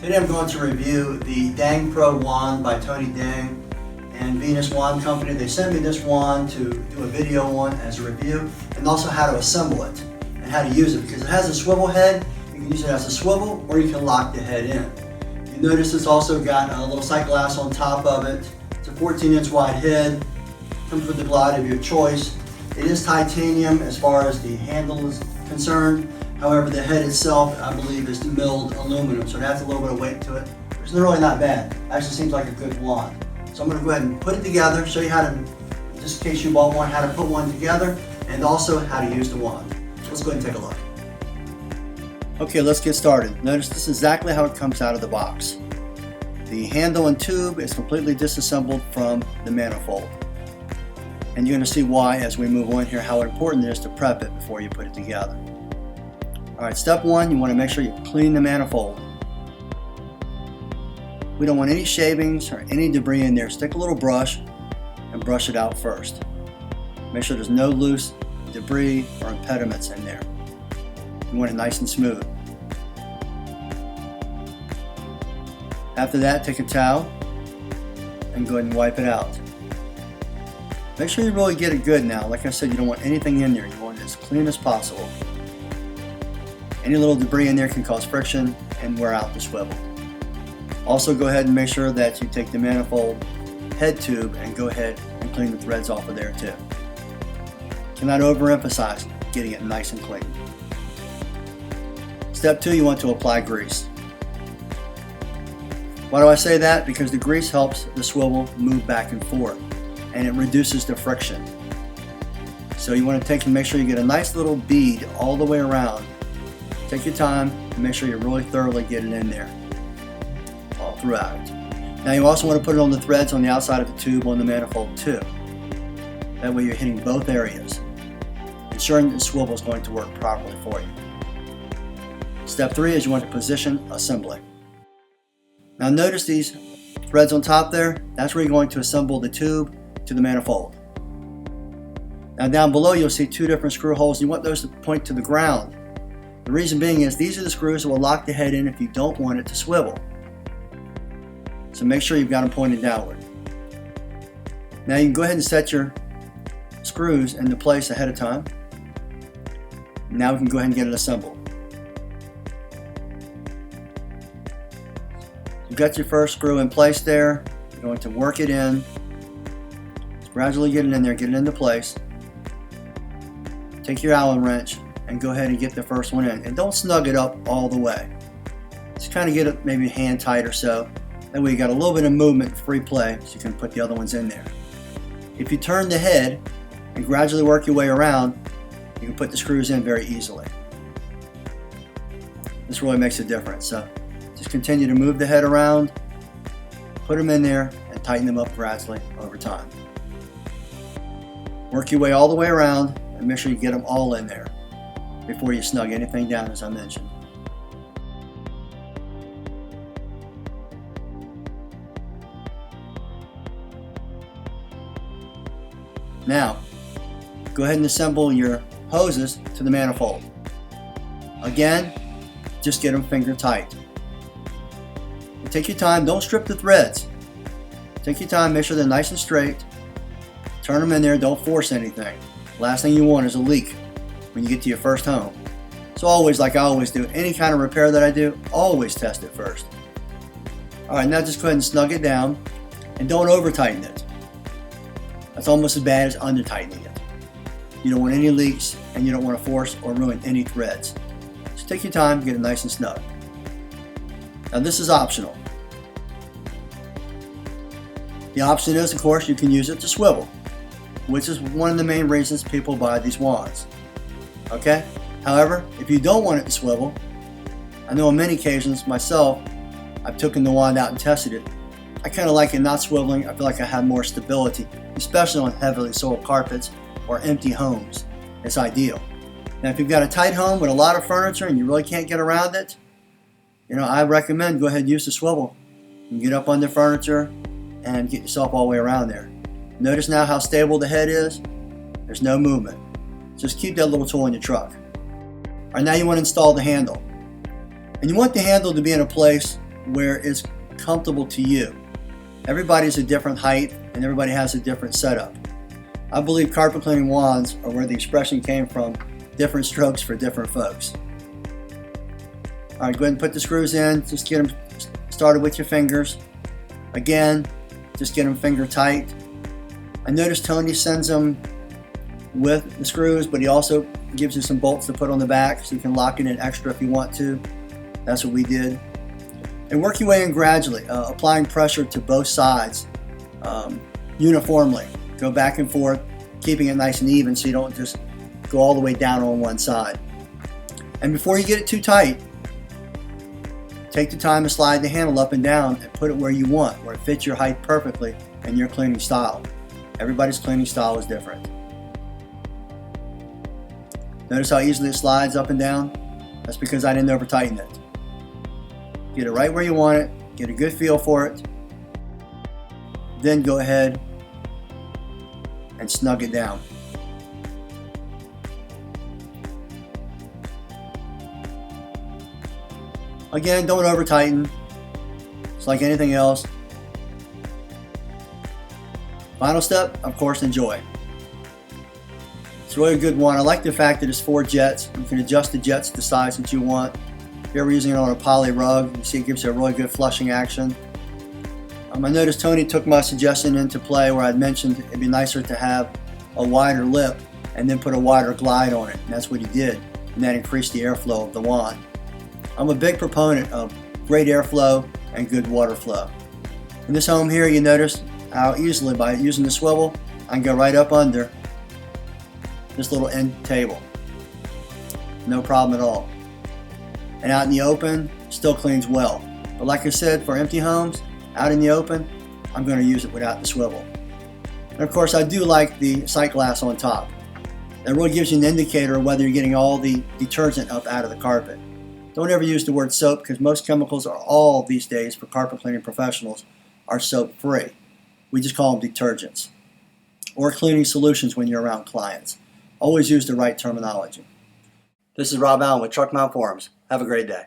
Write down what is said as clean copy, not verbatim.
Today I'm going to review the Dang Pro wand by Tony Dang and Venus Wand Company. They sent me this wand to do a video on as a review, and also how to assemble it and how to use it, because it has a swivel head. You can use it as a swivel or you can lock the head in. You notice it's also got a little sight glass on top of it. It's a 14-inch wide head. Comes with the glide of your choice. It is titanium as far as the handle is concerned. However, the head itself, I believe, is milled aluminum, so it adds a little bit of weight to it. It's really not bad. Actually seems like a good wand. So I'm going to go ahead and put it together, show you how to, just in case you bought one, how to put one together, and also how to use the wand. So let's go ahead and take a look. Okay, let's get started. Notice this is exactly how it comes out of the box. The handle and tube is completely disassembled from the manifold. And you're going to see why as we move on here, how important it is to prep it before you put it together. Alright, step one, you want to make sure you clean the manifold. We don't want any shavings or any debris in there. Stick a little brush and brush it out first. Make sure there's no loose debris or impediments in there. You want it nice and smooth. After that, take a towel and go ahead and wipe it out. Make sure you really get it good now. Like I said, you don't want anything in there. You want it as clean as possible. Any little debris in there can cause friction and wear out the swivel. Also, go ahead and make sure that you take the manifold head tube and go ahead and clean the threads off of there too. Cannot overemphasize getting it nice and clean. Step two, you want to apply grease. Why do I say that? Because the grease helps the swivel move back and forth, and it reduces the friction. So you want to take and make sure you get a nice little bead all the way around. Take your time and make sure you really thoroughly get it in there all throughout it. Now you also want to put it on the threads on the outside of the tube on the manifold too. That way you're hitting both areas, ensuring the swivel is going to work properly for you. Step three is you want to position assembly. Now notice these threads on top there, that's where you're going to assemble the tube to the manifold. Now down below you'll see two different screw holes. You want those to point to the ground. The reason being is these are the screws that will lock the head in if you don't want it to swivel. So make sure you've got them pointed downward. Now you can go ahead and set your screws into place ahead of time. Now we can go ahead and get it assembled. You've got your first screw in place there. You're going to work it in. Just gradually get it in there, get it into place. Take your Allen wrench and go ahead and get the first one in. And don't snug it up all the way. Just kind of get it maybe hand tight or so. That way you got a little bit of movement, free play, so you can put the other ones in there. If you turn the head and gradually work your way around, you can put the screws in very easily. This really makes a difference. So just continue to move the head around, put them in there, and tighten them up gradually over time. Work your way all the way around and make sure you get them all in there before you snug anything down, as I mentioned. Now, go ahead and assemble your hoses to the manifold. Again, just get them finger tight. And take your time, don't strip the threads. Take your time, make sure they're nice and straight. Turn them in there, don't force anything. Last thing you want is a leak when you get to your first home. So always, like I always do, any kind of repair that I do, always test it first. Alright, now just go ahead and snug it down and don't over tighten it. That's almost as bad as under tightening it. You don't want any leaks and you don't want to force or ruin any threads. Just take your time, get it nice and snug. Now this is optional. The option is, of course, you can use it to swivel, which is one of the main reasons people buy these wands. Okay? However, if you don't want it to swivel, I know on many occasions myself, I've taken the wand out and tested it. I kind of like it not swiveling. I feel like I have more stability, especially on heavily soiled carpets or empty homes. It's ideal. Now if you've got a tight home with a lot of furniture and you really can't get around it, I recommend go ahead and use the swivel. You can get up on the furniture and get yourself all the way around there. Notice now how stable the head is. There's no movement. Just keep that little tool in your truck. All right, now you want to install the handle. And you want the handle to be in a place where it's comfortable to you. Everybody's a different height and everybody has a different setup. I believe carpet cleaning wands are where the expression came from, different strokes for different folks. All right, go ahead and put the screws in. Just get them started with your fingers. Again, just get them finger tight. I noticed Tony sends them with the screws, but he also gives you some bolts to put on the back so you can lock it in extra if you want to. That's what we did. And work your way in gradually, applying pressure to both sides uniformly. Go back and forth, keeping it nice and even so you don't just go all the way down on one side. And before you get it too tight, take the time to slide the handle up and down and put it where you want, where it fits your height perfectly and your cleaning style. Everybody's cleaning style is different. Notice how easily it slides up and down? That's because I didn't over tighten it. Get it right where you want it, get a good feel for it, then go ahead and snug it down. Again, don't over tighten. It's like anything else. Final step, of course, enjoy. It's really a good one. I like the fact that it's 4 jets. You can adjust the jets to the size that you want. If you're ever using it on a poly rug, you see it gives you a really good flushing action. I noticed Tony took my suggestion into play where I'd mentioned it'd be nicer to have a wider lip and then put a wider glide on it. And that's what he did. And that increased the airflow of the wand. I'm a big proponent of great airflow and good water flow. In this home here, you notice how easily by using the swivel, I can go right up under this little end table. No problem at all. And out in the open, still cleans well. But like I said, for empty homes, out in the open, I'm going to use it without the swivel. And of course, I do like the sight glass on top. That really gives you an indicator of whether you're getting all the detergent up out of the carpet. Don't ever use the word soap because most chemicals are all these days for carpet cleaning professionals are soap free. We just call them detergents or cleaning solutions when you're around clients. Always use the right terminology. This is Rob Allen with Truck Mount Forums. Have a great day.